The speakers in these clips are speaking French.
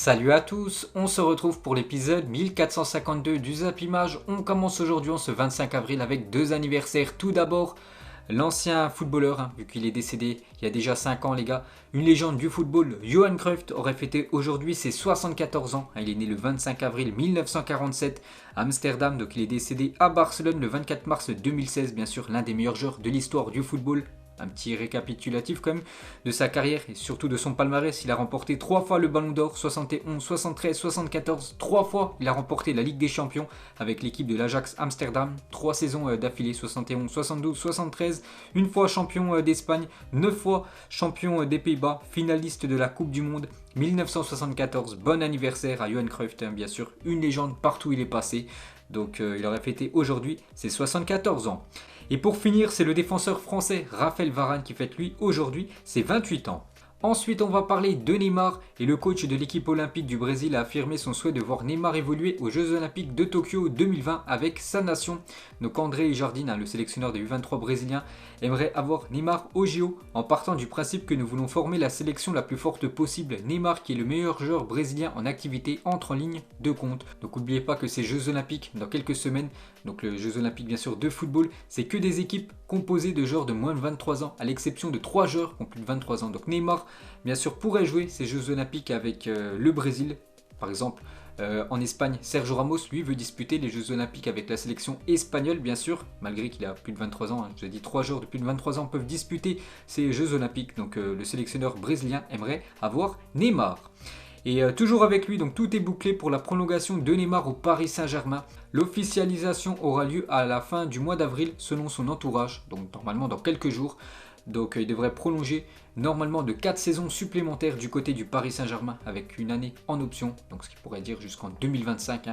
Salut à tous, on se retrouve pour l'épisode 1452 du Zap Image. On commence aujourd'hui en ce 25 avril avec deux anniversaires. Tout d'abord, l'ancien footballeur, vu qu'il est décédé il y a déjà 5 ans les gars, une légende du football, Johan Cruyff aurait fêté aujourd'hui ses 74 ans. Il est né le 25 avril 1947 à Amsterdam, donc il est décédé à Barcelone le 24 mars 2016. Bien sûr, l'un des meilleurs joueurs de l'histoire du football. Un petit récapitulatif quand même de sa carrière et surtout de son palmarès. Il a remporté 3 fois le Ballon d'Or, 71, 73, 74. 3 fois il a remporté la Ligue des Champions avec l'équipe de l'Ajax Amsterdam. 3 saisons d'affilée, 71, 72, 73. Une fois champion d'Espagne, 9 fois champion des Pays-Bas, finaliste de la Coupe du Monde 1974. Bon anniversaire à Johan Cruyff, bien sûr, une légende partout où il est passé. Donc il aurait fêté aujourd'hui ses 74 ans. Et pour finir, c'est le défenseur français Raphaël Varane qui fête lui aujourd'hui ses 28 ans. Ensuite, on va parler de Neymar et le coach de l'équipe olympique du Brésil a affirmé son souhait de voir Neymar évoluer aux Jeux Olympiques de Tokyo 2020 avec sa nation. Donc André Jardine, le sélectionneur des U23 brésiliens, aimerait avoir Neymar au JO en partant du principe que nous voulons former la sélection la plus forte possible. Neymar, qui est le meilleur joueur brésilien en activité, entre en ligne de compte. Donc n'oubliez pas que ces Jeux Olympiques dans quelques semaines, donc les Jeux Olympiques bien sûr de football, c'est que des équipes composées de joueurs de moins de 23 ans, à l'exception de 3 joueurs qui ont plus de 23 ans. Donc Neymar, bien sûr, pourrait jouer ces Jeux Olympiques avec le Brésil. Par exemple, en Espagne, Sergio Ramos, lui, veut disputer les Jeux Olympiques avec la sélection espagnole, bien sûr, malgré qu'il a plus de 23 ans. Je vous ai dit, 3 joueurs de plus de 23 ans peuvent disputer ces Jeux Olympiques. Donc le sélectionneur brésilien aimerait avoir Neymar. Et toujours avec lui, donc tout est bouclé pour la prolongation de Neymar au Paris Saint-Germain. L'officialisation aura lieu à la fin du mois d'avril selon son entourage, donc normalement dans quelques jours. Donc il devrait prolonger normalement de 4 saisons supplémentaires du côté du Paris Saint-Germain avec une année en option, donc ce qui pourrait dire jusqu'en 2025.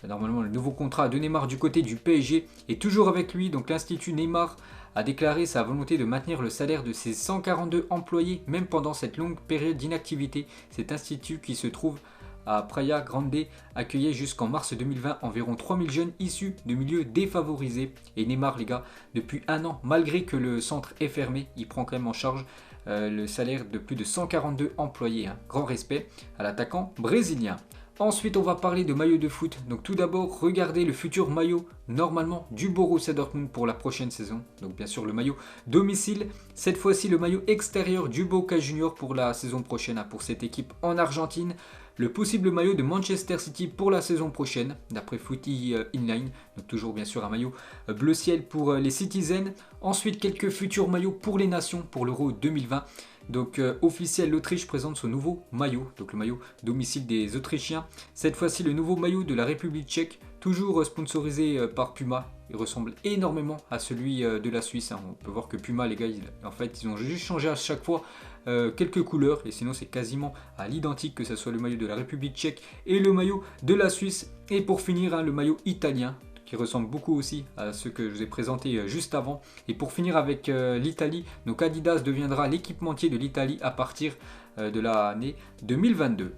Normalement le nouveau contrat de Neymar du côté du PSG est toujours avec lui, donc l'Institut Neymar a déclaré sa volonté de maintenir le salaire de ses 142 employés même pendant cette longue période d'inactivité. Cet institut qui se trouve à Praia Grande accueillait jusqu'en mars 2020 environ 3000 jeunes issus de milieux défavorisés. Et Neymar, les gars, depuis un an, malgré que le centre est fermé, il prend quand même en charge le salaire de plus de 142 employés. Grand respect à l'attaquant brésilien. Ensuite, on va parler de maillot de foot. Donc tout d'abord, regardez le futur maillot normalement du Borussia Dortmund pour la prochaine saison. Donc bien sûr le maillot domicile. Cette fois-ci le maillot extérieur du Boca Junior pour la saison prochaine pour cette équipe en Argentine. Le possible maillot de Manchester City pour la saison prochaine, d'après Footy Inline. Donc toujours bien sûr un maillot bleu ciel pour les Citizens. Ensuite quelques futurs maillots pour les nations pour l'Euro 2020. Donc officiel, l'Autriche présente son nouveau maillot, donc le maillot domicile des Autrichiens. Cette fois-ci le nouveau maillot de la République tchèque, toujours sponsorisé par Puma. Il ressemble énormément à celui de la Suisse. On peut voir que Puma, les gars, ils ont juste changé à chaque fois quelques couleurs. Et sinon c'est quasiment à l'identique, que ce soit le maillot de la République tchèque et le maillot de la Suisse. Et pour finir, le maillot italien, qui ressemble beaucoup aussi à ceux que je vous ai présentés juste avant. Et pour finir avec l'Italie, donc Adidas deviendra l'équipementier de l'Italie à partir de l'année 2022.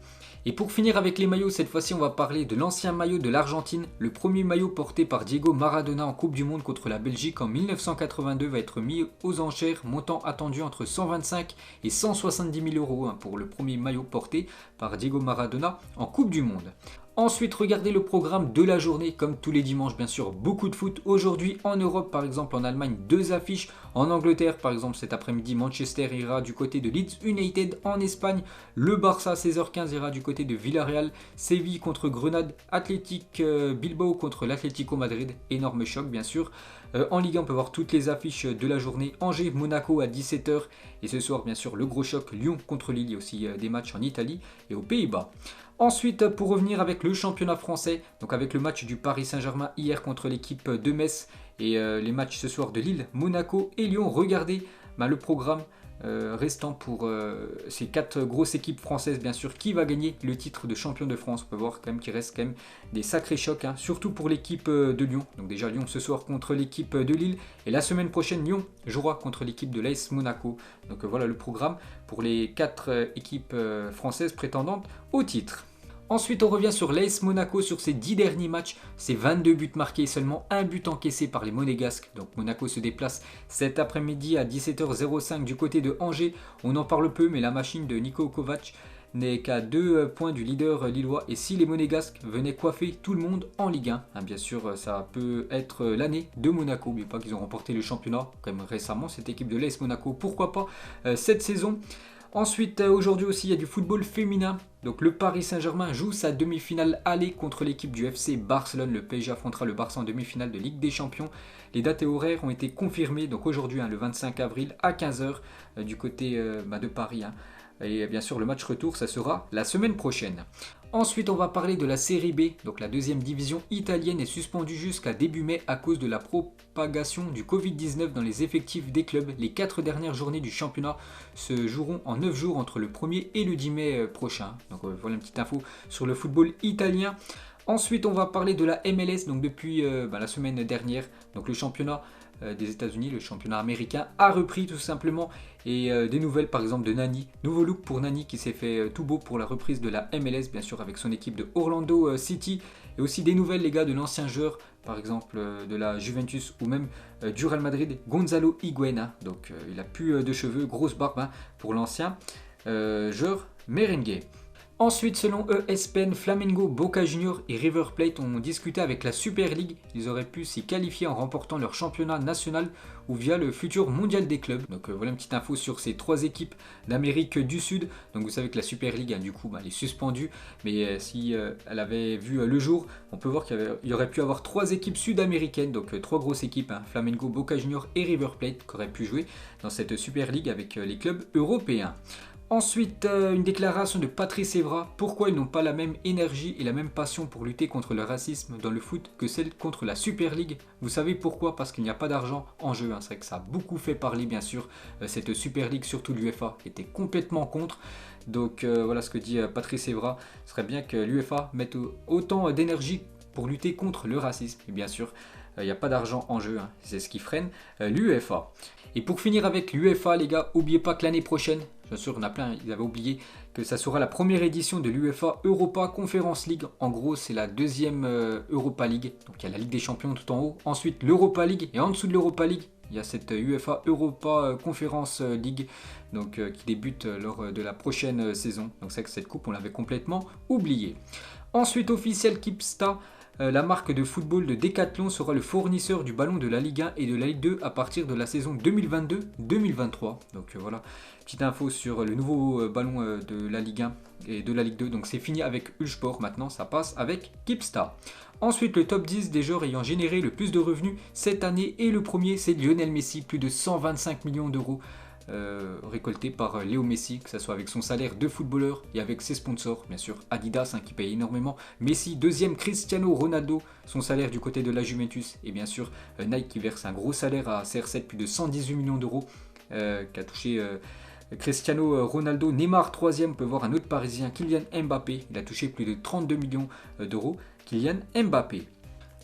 Et pour finir avec les maillots, cette fois-ci on va parler de l'ancien maillot de l'Argentine. Le premier maillot porté par Diego Maradona en Coupe du Monde contre la Belgique en 1982 va être mis aux enchères, montant attendu entre 125 et 170 000 euros pour le premier maillot porté par Diego Maradona en Coupe du Monde. Ensuite, regardez le programme de la journée, comme tous les dimanches, bien sûr, beaucoup de foot. Aujourd'hui, en Europe, par exemple, en Allemagne, 2 affiches. En Angleterre, par exemple, cet après-midi, Manchester ira du côté de Leeds United. En Espagne, le Barça, à 16h15, ira du côté de Villarreal. Séville contre Grenade. Athletic Bilbao contre l'Atlético Madrid. Énorme choc, bien sûr. En Ligue 1, on peut voir toutes les affiches de la journée. Angers, Monaco à 17h. Et ce soir, bien sûr, le gros choc, Lyon contre Lille. Il y a aussi des matchs en Italie et aux Pays-Bas. Ensuite, pour revenir avec le championnat français, donc avec le match du Paris Saint-Germain hier contre l'équipe de Metz et les matchs ce soir de Lille, Monaco et Lyon, regardez le programme restant pour ces 4 grosses équipes françaises, bien sûr, qui va gagner le titre de champion de France. On peut voir quand même qu'il reste quand même des sacrés chocs, surtout pour l'équipe de Lyon. Donc déjà Lyon ce soir contre l'équipe de Lille et la semaine prochaine Lyon jouera contre l'équipe de l'AS Monaco. Donc voilà le programme pour les 4 équipes françaises prétendantes au titre. Ensuite, on revient sur l'AS Monaco sur ses 10 derniers matchs. C'est 22 buts marqués et seulement 1 but encaissé par les Monégasques. Donc Monaco se déplace cet après-midi à 17h05 du côté de Angers. On en parle peu, mais la machine de Niko Kovac n'est qu'à 2 points du leader lillois. Et si les Monégasques venaient coiffer tout le monde en Ligue 1, hein, bien sûr, ça peut être l'année de Monaco. N'oubliez pas qu'ils ont remporté le championnat quand même récemment, cette équipe de l'AS Monaco. Pourquoi pas cette saison. Ensuite, aujourd'hui aussi, il y a du football féminin. Donc le Paris Saint-Germain joue sa demi-finale aller contre l'équipe du FC Barcelone. Le PSG affrontera le Barça en demi-finale de Ligue des Champions. Les dates et horaires ont été confirmées. Donc aujourd'hui, le 25 avril à 15h du côté de Paris. Et bien sûr, le match retour, ça sera la semaine prochaine. Ensuite, on va parler de la Série B. Donc la deuxième division italienne est suspendue jusqu'à début mai à cause de la propagation du Covid-19 dans les effectifs des clubs. Les 4 dernières journées du championnat se joueront en 9 jours entre le 1er et le 10 mai prochain. Donc voilà une petite info sur le football italien. Ensuite, on va parler de la MLS. Donc depuis la semaine dernière, donc le championnat des États-Unis, le championnat américain a repris tout simplement. Et des nouvelles par exemple de Nani, nouveau look pour Nani qui s'est fait tout beau pour la reprise de la MLS, bien sûr avec son équipe de Orlando City. Et aussi des nouvelles les gars de l'ancien joueur, par exemple de la Juventus ou même du Real Madrid, Gonzalo Higuaín. Donc il a plus de cheveux, grosse barbe pour l'ancien joueur merengue. Ensuite, selon ESPN, Flamengo, Boca Juniors et River Plate ont discuté avec la Super League. Ils auraient pu s'y qualifier en remportant leur championnat national ou via le futur mondial des clubs. Donc voilà une petite info sur ces 3 équipes d'Amérique du Sud. Donc vous savez que la Super League, du coup, elle est suspendue. Mais si elle avait vu le jour, on peut voir qu'il y aurait pu avoir 3 équipes sud-américaines. Donc 3 grosses équipes, Flamengo, Boca Juniors et River Plate, qui auraient pu jouer dans cette Super League avec les clubs européens. Ensuite, une déclaration de Patrice Evra. Pourquoi ils n'ont pas la même énergie et la même passion pour lutter contre le racisme dans le foot que celle contre la Super League? Vous savez pourquoi? Parce qu'il n'y a pas d'argent en jeu. C'est vrai que ça a beaucoup fait parler, bien sûr, cette Super League, surtout l'UEFA, qui était complètement contre. Donc voilà ce que dit Patrice Evra. Ce serait bien que l'UEFA mette autant d'énergie pour lutter contre le racisme. Et bien sûr, il n'y a pas d'argent en jeu. C'est ce qui freine l'UEFA. Et pour finir avec l'UEFA, les gars, n'oubliez pas que l'année prochaine, bien sûr, il y en a plein, ils avaient oublié que ça sera la première édition de l'UEFA Europa Conference League. En gros, c'est la deuxième Europa League. Donc il y a la Ligue des Champions tout en haut. Ensuite, l'Europa League. Et en dessous de l'Europa League, il y a cette UEFA Europa Conference League donc, qui débute lors de la prochaine saison. Donc c'est vrai que cette coupe, on l'avait complètement oubliée. Ensuite, officiel Kipsta. La marque de football de Decathlon sera le fournisseur du ballon de la Ligue 1 et de la Ligue 2 à partir de la saison 2022-2023. Donc voilà, petite info sur le nouveau ballon de la Ligue 1 et de la Ligue 2. Donc c'est fini avec Ulsport, maintenant ça passe avec Kipsta. Ensuite, le top 10 des joueurs ayant généré le plus de revenus cette année, et le premier c'est Lionel Messi, plus de 125 millions d'euros. Récolté par Léo Messi, que ce soit avec son salaire de footballeur et avec ses sponsors, bien sûr Adidas qui paye énormément. Messi, deuxième Cristiano Ronaldo, son salaire du côté de la Juventus, et bien sûr Nike qui verse un gros salaire à CR7, plus de 118 millions d'euros, qui a touché Cristiano Ronaldo. Neymar, troisième, on peut voir un autre parisien, Kylian Mbappé, il a touché plus de 32 millions d'euros, Kylian Mbappé.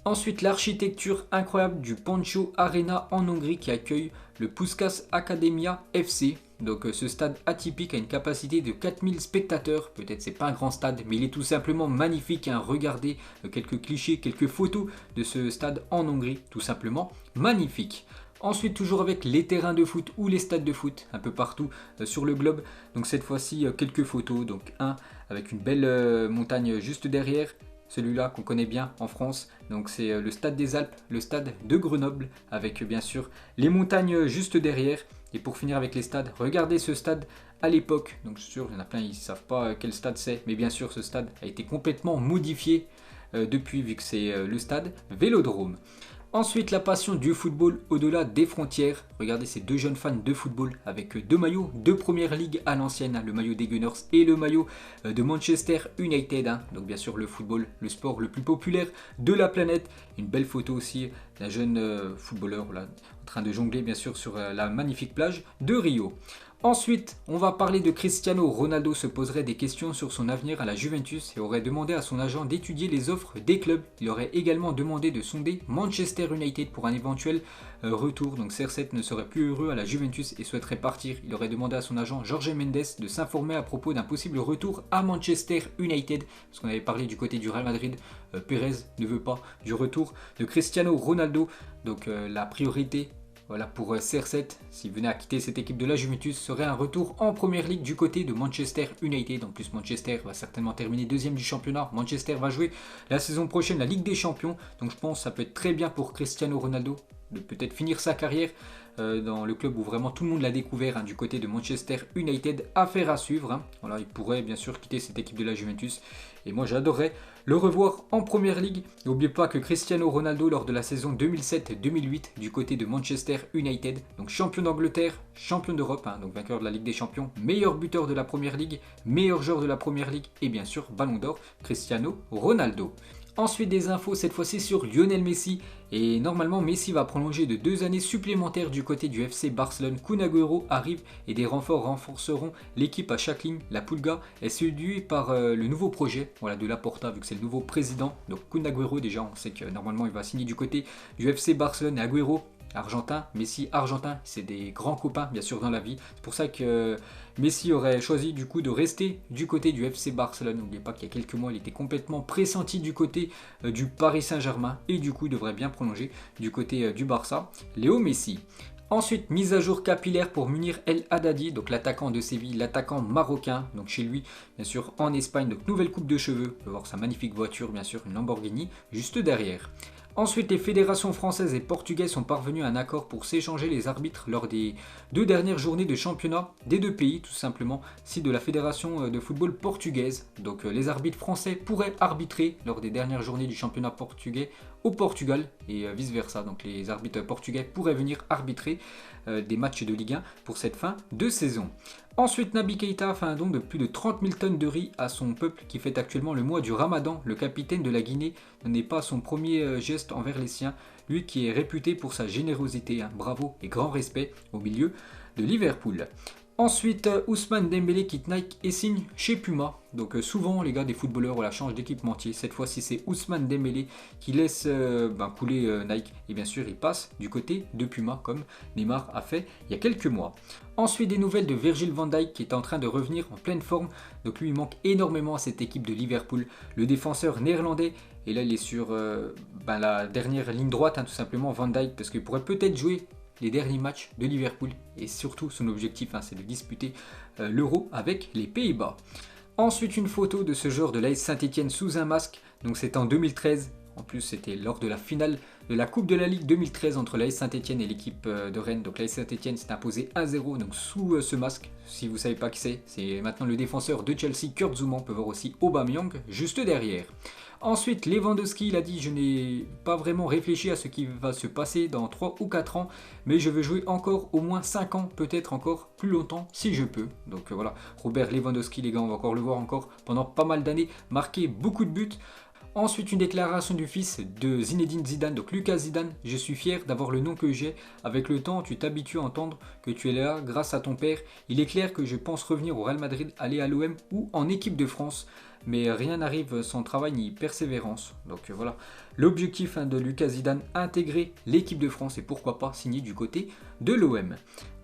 Ensuite, l'architecture incroyable du Pancho Arena en Hongrie qui accueille le Puskás Académia FC. Donc ce stade atypique a une capacité de 4000 spectateurs. Peut-être c'est pas un grand stade, mais il est tout simplement magnifique. Regardez quelques clichés, quelques photos de ce stade en Hongrie. Tout simplement magnifique. Ensuite, toujours avec les terrains de foot ou les stades de foot un peu partout sur le globe. Donc cette fois-ci, quelques photos. Donc un avec une belle montagne juste derrière. Celui-là qu'on connaît bien en France, donc c'est le stade des Alpes, le stade de Grenoble, avec bien sûr les montagnes juste derrière. Et pour finir avec les stades, regardez ce stade à l'époque, donc je suis sûr il y en a plein, ils ne savent pas quel stade c'est, mais bien sûr ce stade a été complètement modifié depuis, vu que c'est le stade Vélodrome. Ensuite, la passion du football au-delà des frontières. Regardez ces deux jeunes fans de football avec deux maillots de première ligue à l'ancienne, le maillot des Gunners et le maillot de Manchester United. Donc bien sûr le football, le sport le plus populaire de la planète. Une belle photo aussi d'un jeune footballeur en train de jongler bien sûr sur la magnifique plage de Rio. Ensuite, on va parler de Cristiano Ronaldo. Se poserait des questions sur son avenir à la Juventus et aurait demandé à son agent d'étudier les offres des clubs. Il aurait également demandé de sonder Manchester United pour un éventuel retour. Donc CR7 ne serait plus heureux à la Juventus et souhaiterait partir. Il aurait demandé à son agent Jorge Mendes de s'informer à propos d'un possible retour à Manchester United. Parce qu'on avait parlé du côté du Real Madrid. Pérez ne veut pas du retour de Cristiano Ronaldo. Donc la priorité voilà, pour CR7, s'il venait à quitter cette équipe de la Juventus, serait un retour en Première Ligue du côté de Manchester United. En plus, Manchester va certainement terminer deuxième du championnat. Manchester va jouer la saison prochaine la Ligue des Champions. Donc je pense que ça peut être très bien pour Cristiano Ronaldo de peut-être finir sa carrière dans le club où vraiment tout le monde l'a découvert, hein, du côté de Manchester United. Affaire à suivre, hein. Voilà, il pourrait bien sûr quitter cette équipe de la Juventus. Et moi j'adorerais le revoir en Première Ligue. N'oubliez pas que Cristiano Ronaldo, lors de la saison 2007-2008 du côté de Manchester United, donc champion d'Angleterre, champion d'Europe, hein, donc vainqueur de la Ligue des Champions, meilleur buteur de la Première Ligue, meilleur joueur de la Première Ligue et bien sûr Ballon d'Or, Cristiano Ronaldo. Ensuite des infos cette fois-ci sur Lionel Messi, et normalement Messi va prolonger de 2 années supplémentaires du côté du FC Barcelone. Kun Agüero arrive et des renforts renforceront l'équipe à chaque ligne. La Pulga est séduite par le nouveau projet, voilà, de Laporta, vu que c'est le nouveau président. Donc Kun Agüero, déjà on sait que normalement il va signer du côté du FC Barcelone, et Agüero argentin, Messi argentin, c'est des grands copains bien sûr dans la vie. C'est pour ça que Messi aurait choisi du coup de rester du côté du FC Barcelone. N'oubliez pas qu'il y a quelques mois il était complètement pressenti du côté du Paris Saint-Germain et du coup il devrait bien prolonger du côté du Barça. Léo Messi. Ensuite, mise à jour capillaire pour Munir El Haddadi, donc l'attaquant de Séville, l'attaquant marocain, donc chez lui, bien sûr en Espagne, donc nouvelle coupe de cheveux, on peut voir sa magnifique voiture, bien sûr, une Lamborghini, juste derrière. Ensuite, les fédérations françaises et portugaises sont parvenues à un accord pour s'échanger les arbitres lors des 2 dernières journées de championnat des 2 pays, tout simplement, si de la fédération de football portugaise. Donc les arbitres français pourraient arbitrer lors des dernières journées du championnat portugais au Portugal et vice versa. Donc les arbitres portugais pourraient venir arbitrer des matchs de Ligue 1 pour cette fin de saison. Ensuite, Naby Keïta fait un don de plus de 30 000 tonnes de riz à son peuple qui fête actuellement le mois du Ramadan. Le capitaine de la Guinée n'est pas son premier geste envers les siens, lui qui est réputé pour sa générosité. Bravo et grand respect au milieu de Liverpool. Ensuite, Ousmane Dembélé quitte Nike et signe chez Puma. Donc souvent les gars des footballeurs changent d'équipementier. Cette fois-ci c'est Ousmane Dembélé qui laisse couler Nike. Et bien sûr il passe du côté de Puma comme Neymar a fait il y a quelques mois. Ensuite des nouvelles de Virgil van Dijk qui est en train de revenir en pleine forme. Donc lui il manque énormément à cette équipe de Liverpool. Le défenseur néerlandais. Et là il est sur la dernière ligne droite, tout simplement Van Dijk. Parce qu'il pourrait peut-être jouer les derniers matchs de Liverpool et surtout son objectif c'est de disputer l'Euro avec les Pays-Bas. Ensuite une photo de ce joueur de l'AS Saint-Etienne sous un masque, donc c'était en 2013, en plus c'était lors de la finale de la Coupe de la Ligue 2013 entre l'AS Saint-Etienne et l'équipe de Rennes. Donc l'AS Saint-Etienne s'est imposé 1-0 donc sous ce masque. Si vous ne savez pas qui c'est maintenant le défenseur de Chelsea, Kurt Zouma. On peut voir aussi Aubameyang juste derrière. Ensuite, Lewandowski, il a dit « Je n'ai pas vraiment réfléchi à ce qui va se passer dans 3 ou 4 ans, mais je veux jouer encore au moins 5 ans, peut-être encore plus longtemps si je peux. » Donc voilà, Robert Lewandowski, les gars, on va encore le voir encore pendant pas mal d'années, marquer beaucoup de buts. Ensuite, une déclaration du fils de Zinedine Zidane, donc Lucas Zidane. « Je suis fier d'avoir le nom que j'ai. Avec le temps, tu t'habitues à entendre que tu es là grâce à ton père. Il est clair que je pense revenir au Real Madrid, aller à l'OM ou en équipe de France. Mais rien n'arrive sans travail ni persévérance. » Donc voilà, l'objectif de Lucas Zidane, intégrer l'équipe de France et pourquoi pas signer du côté de l'OM.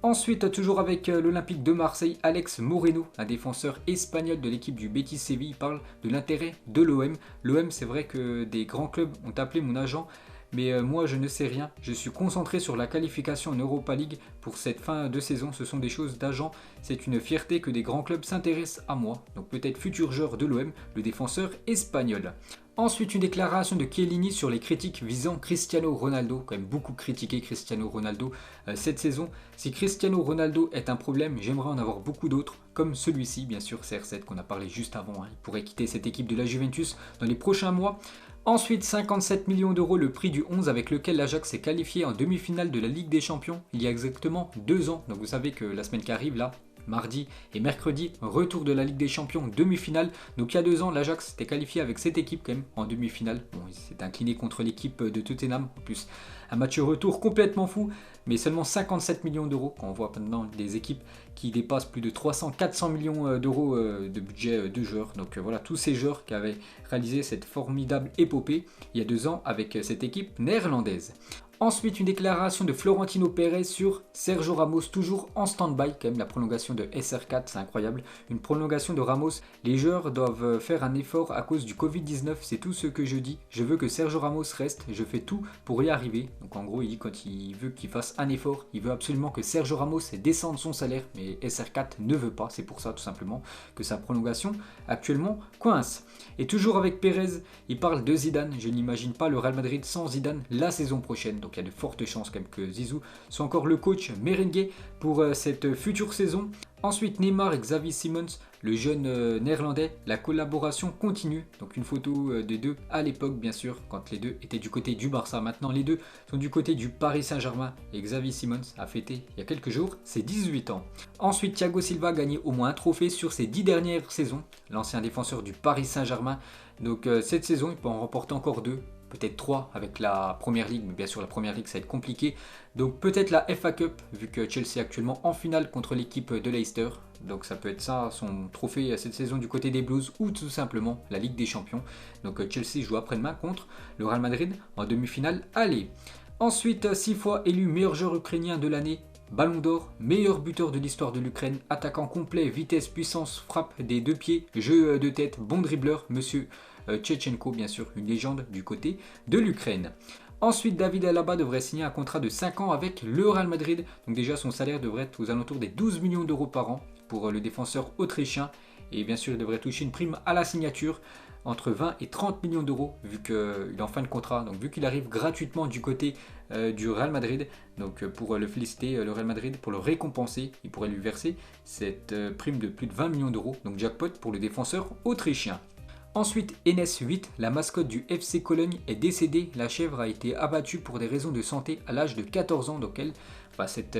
Ensuite, toujours avec l'Olympique de Marseille, Alex Moreno, un défenseur espagnol de l'équipe du Betis Séville, parle de l'intérêt de l'OM. L'OM, c'est vrai que des grands clubs ont appelé mon agent, mais moi je ne sais rien. Je suis concentré sur la qualification en Europa League pour cette fin de saison. Ce sont des choses d'agent. C'est une fierté que des grands clubs s'intéressent à moi. Donc peut-être futur joueur de l'OM, le défenseur espagnol. Ensuite, une déclaration de Chiellini sur les critiques visant Cristiano Ronaldo. Quand même beaucoup critiqué Cristiano Ronaldo cette saison. Si Cristiano Ronaldo est un problème, j'aimerais en avoir beaucoup d'autres, comme celui-ci, bien sûr, CR7 qu'on a parlé juste avant. Il pourrait quitter cette équipe de la Juventus dans les prochains mois. Ensuite, 57 millions d'euros, le prix du 11 avec lequel l'Ajax s'est qualifié en demi-finale de la Ligue des Champions il y a exactement 2 ans. Donc vous savez que la semaine qui arrive là, mardi et mercredi, retour de la Ligue des Champions, demi-finale. Donc il y a 2 ans, l'Ajax s'était qualifié avec cette équipe quand même en demi-finale. Bon, il s'est incliné contre l'équipe de Tottenham. En plus, un match retour complètement fou, mais seulement 57 millions d'euros. Quand on voit maintenant des équipes qui dépassent plus de 300-400 millions d'euros de budget de joueurs. Donc voilà, tous ces joueurs qui avaient réalisé cette formidable épopée il y a 2 ans avec cette équipe néerlandaise. Ensuite, une déclaration de Florentino Pérez sur Sergio Ramos, toujours en stand-by. Quand même, la prolongation de SR4, c'est incroyable. Une prolongation de Ramos. Les joueurs doivent faire un effort à cause du Covid-19. C'est tout ce que je dis. Je veux que Sergio Ramos reste. Je fais tout pour y arriver. Donc en gros, il dit quand il veut qu'il fasse un effort, il veut absolument que Sergio Ramos descende son salaire. Mais SR4 ne veut pas. C'est pour ça tout simplement que sa prolongation actuellement coince. Et toujours avec Pérez, il parle de Zidane. Je n'imagine pas le Real Madrid sans Zidane la saison prochaine. Donc il y a de fortes chances quand même que Zizou soit encore le coach merengue pour cette future saison. Ensuite, Neymar et Xavi Simons, le jeune néerlandais, la collaboration continue. Donc une photo des deux à l'époque, bien sûr, quand les deux étaient du côté du Barça. Maintenant, les deux sont du côté du Paris Saint-Germain et Xavi Simons a fêté il y a quelques jours ses 18 ans. Ensuite, Thiago Silva a gagné au moins un trophée sur ses 10 dernières saisons. L'ancien défenseur du Paris Saint-Germain. Donc cette saison, il peut en remporter encore 2. Peut-être 3 avec la Première Ligue, mais bien sûr la Première Ligue ça va être compliqué. Donc peut-être la FA Cup, vu que Chelsea est actuellement en finale contre l'équipe de Leicester. Donc ça peut être ça son trophée cette saison du côté des Blues, ou tout simplement la Ligue des Champions. Donc Chelsea joue après-demain contre le Real Madrid en demi-finale aller. Ensuite, 6 fois élu meilleur joueur ukrainien de l'année. Ballon d'or, meilleur buteur de l'histoire de l'Ukraine, attaquant complet, vitesse, puissance, frappe des 2 pieds, jeu de tête, bon dribbleur, monsieur Tchechenko, bien sûr, une légende du côté de l'Ukraine. Ensuite, David Alaba devrait signer un contrat de 5 ans avec le Real Madrid. Donc déjà, son salaire devrait être aux alentours des 12 millions d'euros par an pour le défenseur autrichien. Et bien sûr, il devrait toucher une prime à la signature entre 20 et 30 millions d'euros vu qu'il est en fin de contrat. Donc vu qu'il arrive gratuitement du côté du Real Madrid. Donc pour le féliciter, le Real Madrid, pour le récompenser, il pourrait lui verser cette prime de plus de 20 millions d'euros. Donc jackpot pour le défenseur autrichien. Ensuite, Enes 8, la mascotte du FC Cologne, est décédée. La chèvre a été abattue pour des raisons de santé à l'âge de 14 ans. Donc cette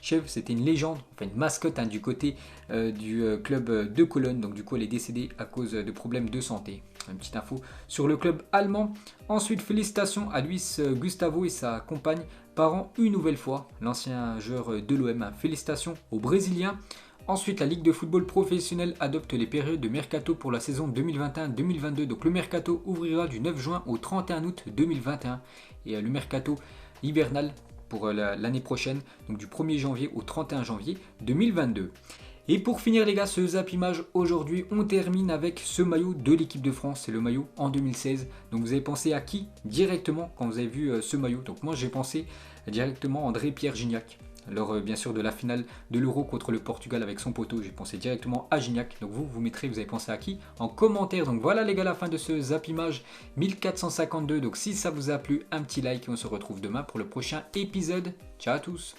chèvre, c'était une légende, enfin une mascotte du côté du club de Cologne. Donc du coup, elle est décédée à cause de problèmes de santé. Une petite info sur le club allemand. Ensuite, félicitations à Luis Gustavo et sa compagne, parents une nouvelle fois. L'ancien joueur de l'OM. Félicitations aux Brésiliens. Ensuite, la Ligue de football professionnel adopte les périodes de mercato pour la saison 2021-2022. Donc le mercato ouvrira du 9 juin au 31 août 2021. Et le mercato hivernal pour l'année prochaine, donc du 1er janvier au 31 janvier 2022. Et pour finir les gars, ce Zap Image aujourd'hui, on termine avec ce maillot de l'équipe de France. C'est le maillot en 2016. Donc vous avez pensé à qui directement quand vous avez vu ce maillot? Donc moi j'ai pensé directement à André-Pierre Gignac. Lors bien sûr de la finale de l'Euro contre le Portugal avec son poteau, j'ai pensé directement à Gignac. Donc vous mettrez, vous avez pensé à qui en commentaire. Donc voilà les gars, la fin de ce Zap Image 1452. Donc si ça vous a plu, un petit like et on se retrouve demain pour le prochain épisode. Ciao à tous.